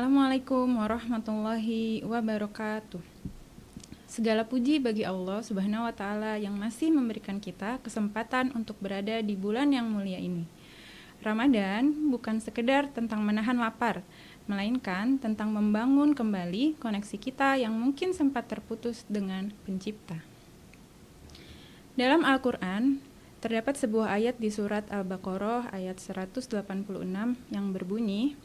Assalamualaikum warahmatullahi wabarakatuh. Segala puji bagi Allah Subhanahu wa Ta'ala yang masih memberikan kita kesempatan untuk berada di bulan yang mulia ini. Ramadan bukan sekedar tentang menahan lapar, melainkan tentang membangun kembali koneksi kita yang mungkin sempat terputus dengan Pencipta. Dalam Al-Quran, terdapat sebuah ayat di surat Al-Baqarah ayat 186 yang berbunyi,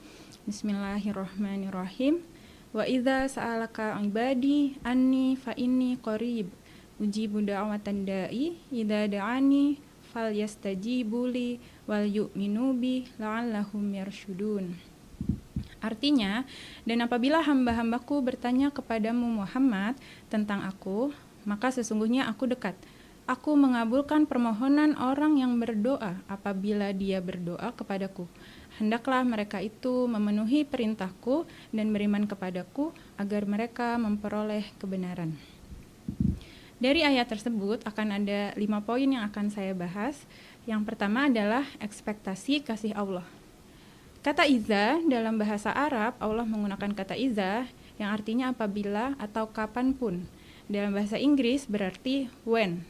Bismillahirrahmanirrahim. Wa idza sa'alaka ibadi anni fa inni qarib ujibu da'watan da'i idza da'ani falyastajibu li wal yu'minu bi la'allahum yarshudun. Artinya, dan apabila hamba-hambaku bertanya kepadamu Muhammad tentang aku, maka sesungguhnya aku dekat. Aku mengabulkan permohonan orang yang berdoa apabila dia berdoa kepadaku. Hendaklah mereka itu memenuhi perintahku dan beriman kepadaku agar mereka memperoleh kebenaran. Dari ayat tersebut akan ada 5 poin yang akan saya bahas. Yang pertama adalah ekspektasi kasih Allah. Kata iza dalam bahasa Arab, Allah menggunakan kata iza yang artinya apabila atau kapanpun. Dalam bahasa Inggris berarti when.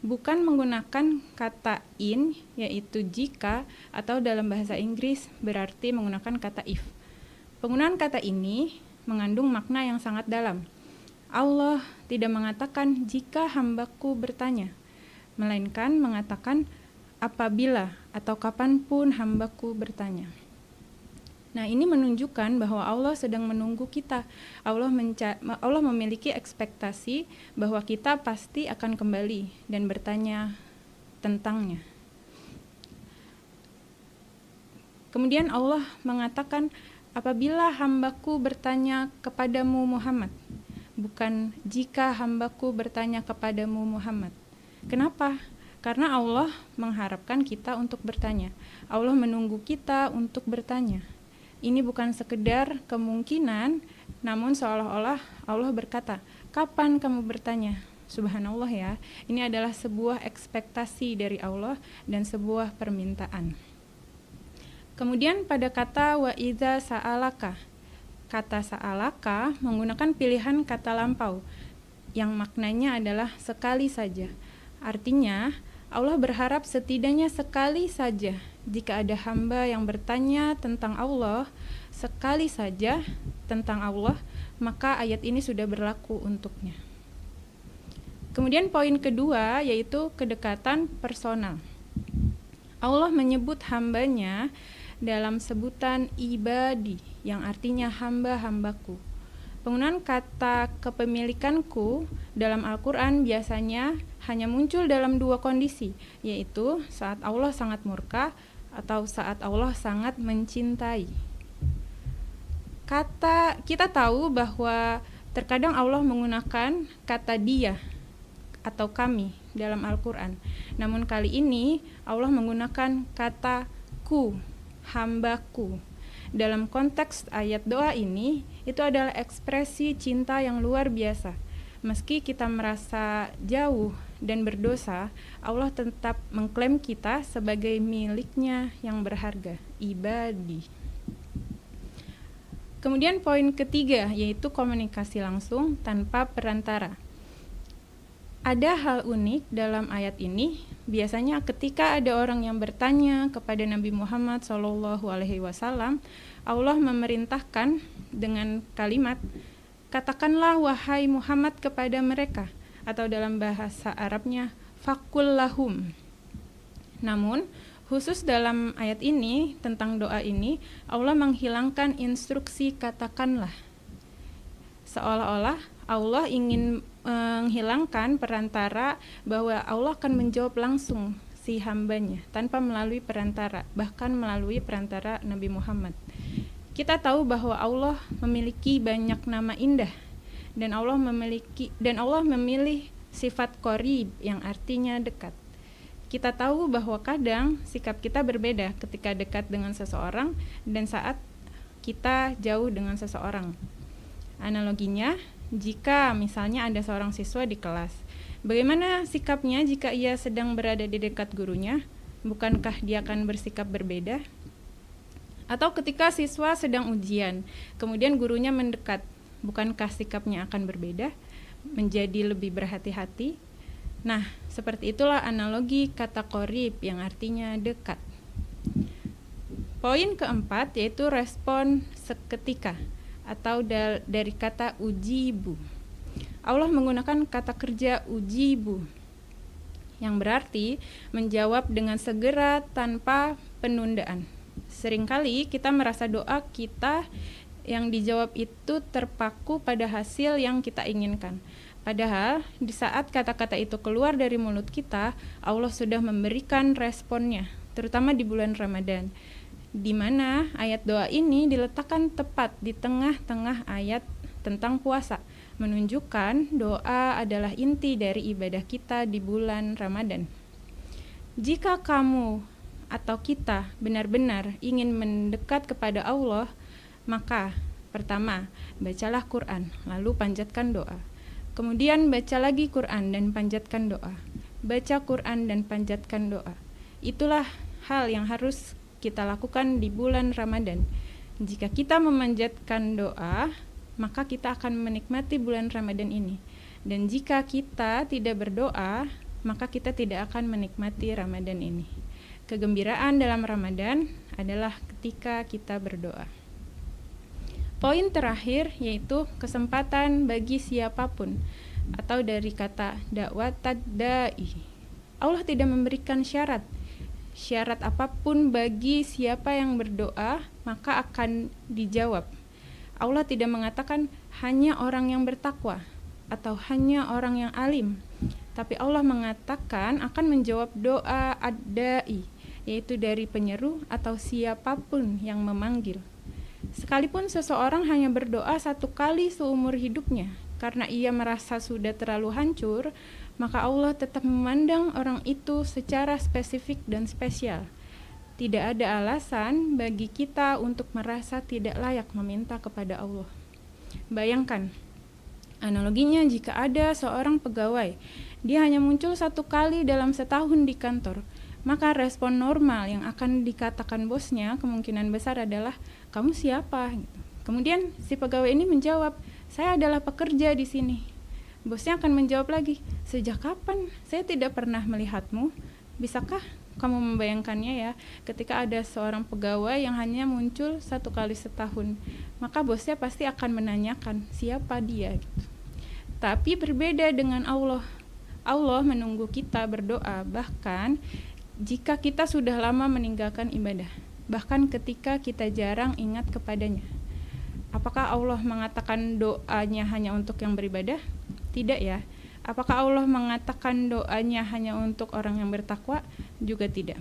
Bukan menggunakan kata in, yaitu jika, atau dalam bahasa Inggris berarti menggunakan kata if. Penggunaan kata ini mengandung makna yang sangat dalam. Allah tidak mengatakan jika hambaku bertanya, melainkan mengatakan apabila atau kapanpun hambaku bertanya. Nah, ini menunjukkan bahwa Allah sedang menunggu kita. Allah memiliki ekspektasi bahwa kita pasti akan kembali dan bertanya tentangnya. Kemudian Allah mengatakan, apabila hambaku bertanya kepadamu Muhammad, bukan jika hambaku bertanya kepadamu Muhammad. Kenapa? Karena Allah mengharapkan kita untuk bertanya. Allah menunggu kita untuk bertanya. Ini bukan sekedar kemungkinan, namun seolah-olah Allah berkata, kapan kamu bertanya? Subhanallah ya, ini adalah sebuah ekspektasi dari Allah dan sebuah permintaan. Kemudian pada kata wa idza sa'alaka, kata sa'alaka menggunakan pilihan kata lampau yang maknanya adalah sekali saja. Artinya, Allah berharap setidaknya sekali saja jika ada hamba yang bertanya tentang Allah, sekali saja tentang Allah, maka ayat ini sudah berlaku untuknya. Kemudian poin kedua yaitu kedekatan personal. Allah menyebut hambanya dalam sebutan ibadi yang artinya hamba-hambaku. Penggunaan kata kepemilikanku dalam Al-Quran biasanya hanya muncul dalam 2 kondisi, yaitu saat Allah sangat murka atau saat Allah sangat mencintai. Kita tahu bahwa terkadang Allah menggunakan kata dia atau kami dalam Al-Quran. Namun kali ini Allah menggunakan kata ku, hambaku. Dalam konteks ayat doa ini, itu adalah ekspresi cinta yang luar biasa. Meski kita merasa jauh dan berdosa, Allah tetap mengklaim kita sebagai miliknya yang berharga, ibadi. Kemudian poin ketiga, yaitu komunikasi langsung tanpa perantara. Ada hal unik dalam ayat ini. Biasanya ketika ada orang yang bertanya kepada Nabi Muhammad SAW, Allah memerintahkan dengan kalimat, katakanlah wahai Muhammad kepada mereka, atau dalam bahasa Arabnya, fakul lahum. Namun, khusus dalam ayat ini, tentang doa ini, Allah menghilangkan instruksi katakanlah. Seolah-olah Allah ingin menghilangkan perantara bahwa Allah akan menjawab langsung si hambanya tanpa melalui perantara, bahkan melalui perantara Nabi Muhammad. Kita tahu bahwa Allah memiliki banyak nama indah dan Allah memilih sifat qarib yang artinya dekat. Kita tahu bahwa kadang sikap kita berbeda ketika dekat dengan seseorang dan saat kita jauh dengan seseorang. Analoginya, jika misalnya ada seorang siswa di kelas, bagaimana sikapnya jika ia sedang berada di dekat gurunya? Bukankah dia akan bersikap berbeda? Atau ketika siswa sedang ujian, kemudian gurunya mendekat, bukankah sikapnya akan berbeda, menjadi lebih berhati-hati? Nah, seperti itulah analogi kata qorib yang artinya dekat. Poin keempat yaitu respon seketika atau dari kata ujibu. Allah menggunakan kata kerja ujibu yang berarti menjawab dengan segera tanpa penundaan. Seringkali kita merasa doa kita yang dijawab itu terpaku pada hasil yang kita inginkan. Padahal di saat kata-kata itu keluar dari mulut kita, Allah sudah memberikan responnya, terutama di bulan Ramadan, di mana ayat doa ini diletakkan tepat di tengah-tengah ayat tentang puasa, menunjukkan doa adalah inti dari ibadah kita di bulan Ramadan. Jika kamu atau kita benar-benar ingin mendekat kepada Allah, maka pertama, bacalah Quran, lalu panjatkan doa. Kemudian baca lagi Quran dan panjatkan doa. Baca Quran dan panjatkan doa. Itulah hal yang harus kita lakukan di bulan Ramadan. Jika kita memanjatkan doa, maka kita akan menikmati bulan Ramadan ini. Dan jika kita tidak berdoa, maka kita tidak akan menikmati Ramadan ini. Kegembiraan dalam Ramadan adalah ketika kita berdoa. Poin terakhir yaitu kesempatan bagi siapapun, atau dari kata dakwatad da'i. Allah tidak memberikan syarat apapun bagi siapa yang berdoa, maka akan dijawab. Allah tidak mengatakan hanya orang yang bertakwa atau hanya orang yang alim, tapi Allah mengatakan akan menjawab doa ad-da'i, yaitu dari penyeru atau siapapun yang memanggil. Sekalipun seseorang hanya berdoa 1 kali seumur hidupnya karena ia merasa sudah terlalu hancur, maka Allah tetap memandang orang itu secara spesifik dan spesial. Tidak ada alasan bagi kita untuk merasa tidak layak meminta kepada Allah. Bayangkan, analoginya jika ada seorang pegawai, dia hanya muncul 1 kali dalam setahun di kantor, maka respon normal yang akan dikatakan bosnya kemungkinan besar adalah, kamu siapa? Kemudian si pegawai ini menjawab, saya adalah pekerja di sini. Bosnya akan menjawab lagi, sejak kapan? Saya tidak pernah melihatmu. Bisakah kamu membayangkannya ya, ketika ada seorang pegawai yang hanya muncul 1 kali setahun, maka bosnya pasti akan menanyakan siapa dia gitu. Tapi berbeda dengan Allah. Allah menunggu kita berdoa, bahkan jika kita sudah lama meninggalkan ibadah, bahkan ketika kita jarang ingat kepadanya. Apakah Allah mengatakan doanya hanya untuk yang beribadah? Tidak ya. Apakah Allah mengatakan doanya hanya untuk orang yang bertakwa? Juga tidak.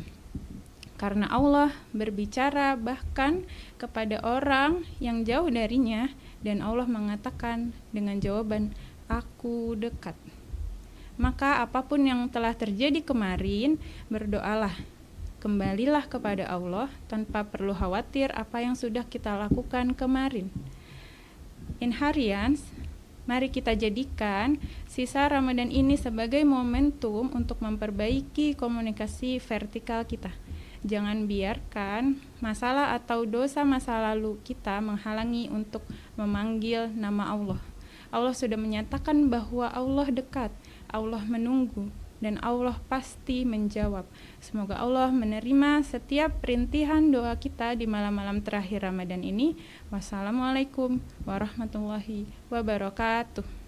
Karena Allah berbicara bahkan kepada orang yang jauh darinya, dan Allah mengatakan dengan jawaban, aku dekat. Maka apapun yang telah terjadi kemarin, berdoalah. Kembalilah kepada Allah tanpa perlu khawatir apa yang sudah kita lakukan kemarin. Inharians, mari kita jadikan sisa Ramadan ini sebagai momentum untuk memperbaiki komunikasi vertikal kita. Jangan biarkan masalah atau dosa masa lalu kita menghalangi untuk memanggil nama Allah. Allah sudah menyatakan bahwa Allah dekat, Allah menunggu, dan Allah pasti menjawab. Semoga Allah menerima setiap perintihan doa kita di malam-malam terakhir Ramadan ini. Wassalamualaikum warahmatullahi wabarakatuh.